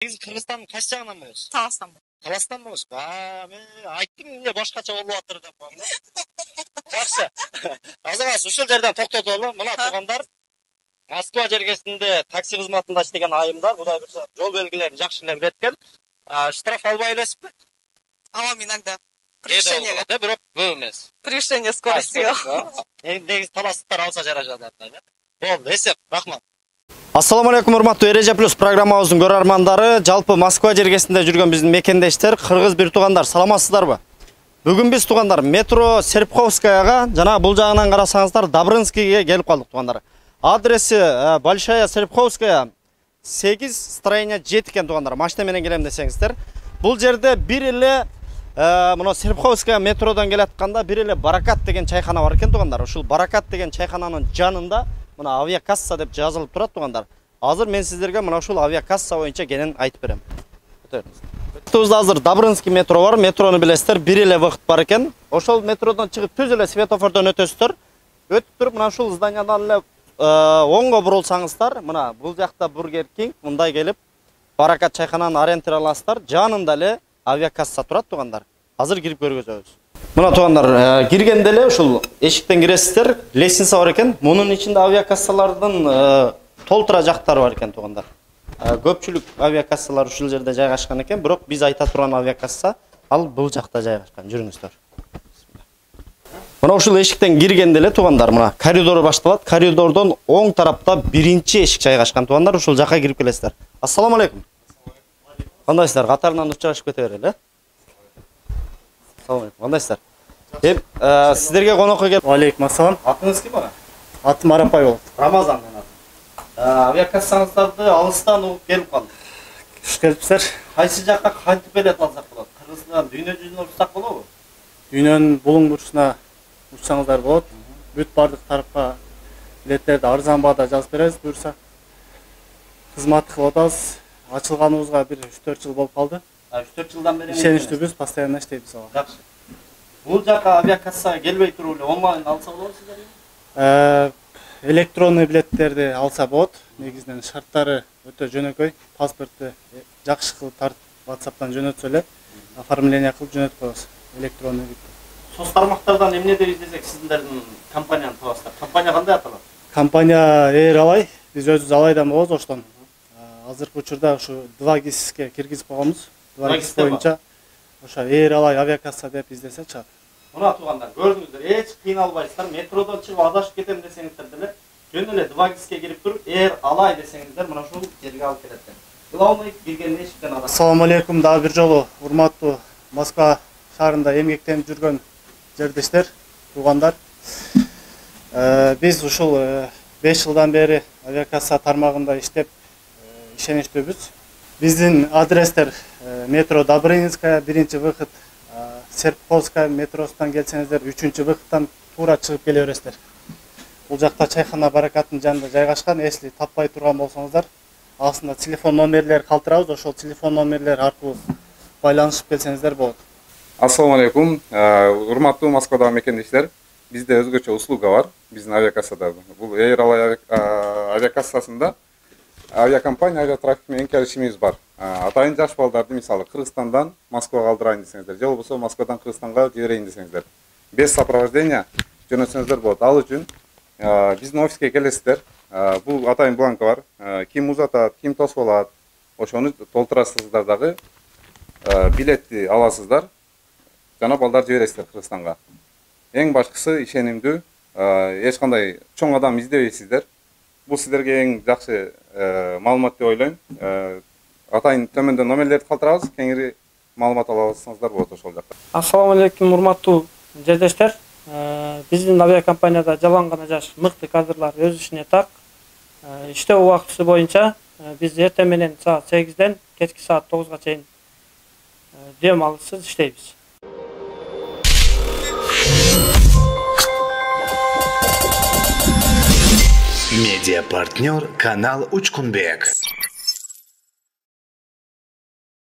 Biz Kırgızstan'ın kaç jagынан bolosуз? Таластан. Таластан болосуз. Мен айттым эмне башкача болуп атыр деп коем да. Жакшы. Азыр ушул жерден токтотолу. Мына туугандар Москва жергесинде такси кызматында иштеген айымдар Кудай буйрса жол белгилерин жакшы эле билет экен. Штраф албай элесизби? Алам иногда. Превышение. Да, бирок көп эмес. Превышение скорости. Негизи таластыктар алса жарашат да. Болду, эсеп, рахмат. Assalamu alaikum урматтуу Эреже плюс программабыздын көрөрмандары, жалпы Москва жергесинде жүргөн биздин мекендештер, кыргыз бир туугандар, саламатсыздарбы? Бүгүн биз туугандар метро Серпковскаяга, жана бул жагынан карасаңыздар Добрынскийге келип калдык туугандар. Адреси Большая Серпковская 8 строение 7 экен туугандар. Машина менен келем десеңиздер. Бул жерде бир эле мына Серпковская метродон келатканда бир эле Баракат деген чайхана бар экен туугандар. Ушул Баракат деген чайхананын жанында мына авиакасса деп жазылып турат туугандар. Азыр мен сиздерге мына ушул авиакасса боюнча кенен айтып берем. Өтөбүз. Азыр Добрынский метро бар. Метрону билесиздер, бир эле вакыт бар экен. Ошол метродон чыгып түз эле светофордон өтөсүздөр. Өтүп туруп мына ушул зданиядан эле оңго бурулсаңыздар, мына бул жакта Бургер Кинг, мындай келип Баракат чайхананы ориентир аласыздар. Жанында эле авиакасса турат туугандар. Азыр кирип көргөзөбүз. Мына туугандар, киргенде эле ушул эшиктен киресиздер, лестница бар экен. Мунун ичинде авиакассалардын толтура жактары бар экен туугандар. Көпчүлүк авиакассалар ушул жерде жайгашкан экен, бирок биз айта турган авиакасса ал бул жакта жайгашкан. Жүрүңүздөр. Мына ушул эшиктен киргенде эле туугандар, мына коридор башталат. Коридордон оң тарапта биринчи эшик жайгашкан туугандар, ушул жакка кирип келесиздер. Ассаламу алейкум. Кандайсыздар? Катарынан учурашып кете берели. Ассаламу алейкум. Кандайсыздар? Сиздерге конокко келип. Алейкум ассалам. Атыңыз ким ага? Атым Арапай болот. Рамазан менен. Авиакассаңыздарды алыстан угуп келип калдык. Туш келипсиздер. Кайсы жакка кантип билет алсак болот? Кыргызстандан дүйнө жүзүнө урсак болобу? Дүйнөнүн булуң бурчуна учсаңыздар болот. Бүт бардык тарапка билеттерди арзан баада жазып беребиз буюрса. Кызмат кылып атабыз. Ачылганыбызга бир 3-4 жыл болуп калды. 3-4 жылдан бери ишеничтүүбүз, постоянно иштейбиз ага. Жакшы. Бул жака авиакассага келбей туруп эле онлайн алса болобу сиздерге? Электронный билеттерди алса болот. Негизинен шарттары өтө жөнөкөй. Паспортты жакшы кылып тартып WhatsApp'тан жөнөтсө эле оформление кылып жөнөтүп коебуз. Электронный билет. Соц тармактардан эмне деп издесек сиздердин компанияны табасыздар. Компания кандай аталат? Компания Air Alay. Биз өзүбүз Алайдан болобуз оштон. Азыркы учурда ушу 2GIS-ке киргизип койгонбуз. 2GIS боюнча ошо Air Alay авиакасса деп издесе чыгат. Мына туугандар, көрдүңүздөр, эч кыйналбайсыздар. Метродон чыгып адашып кетем десеңиздер деле, жөн эле 2GIS-ке кирип туруп, Air Alay десеңиздер, мына ушул жерге алып келет экен. Главный кирген эшиктен адашып. Ассаламу алейкум, дагы бир жолу урматтуу Москва шаарында эмгектенип жүргөн жердештер, туугандар. Биз ушул 5 жылдан бери авиакасса тармагында иштеп ишеничтүүбүз. Биздин адрестер метро Добрынская, 1-выход, Серпковская метросунан келсеңиздер 3-выходтан туура чыгып келе бересиздер. Бул жакта чайхана Баракаттын жанында жайгашкан, эсли таппай турган болсоңуздар, астында телефон номерлери калтырабыз, ошол телефон номерлери аркылуу байланышып келсеңиздер болот. Ассаламу алейкум, урматтуу Москвадагы мекендештер. Бизде өзгөчө услуга бар, биздин авиакассада. Бул Air Alay авиакассасында авиакомпания авиатрафик менен келишимибиз бар. Атайын жаш балдарды мисалы Кыргызстандан Москвага алдырайын десеңиздер, же болбосо Москвадан Кыргызстанга жиберейин десеңиздер, без сопровождения жөнөтсөңүздөр болот. Ал үчүн биздин офиске келесиздер. Бул атайын бланка бар. Ким узатат, ким тосуп алат, ошону толтурасыздар дагы. Билетти аласыздар. Жана балдар жибересиздер Кыргызстанга. Эң башкысы ишенимдүү, эч кандай чоң адам издебейсиздер. Бул сиздерге эң жакшы маалымат деп ойлойм. Атайын төмөндө номерлерди калтырабыз, кеңири маалымат ала алсаңыздар болот ошол жакта. Ассаламу алейкум, урматтуу жердештер. Биздин авиакомпанияда жалаң гана жаш мыкты кадрлар өз ишине так. Иштөө убактысы боюнча биз эртең менен саат 8ден кечки саат 9га чейин дем алышсыз иштейбиз. Медиа партнер канал Учкунбек.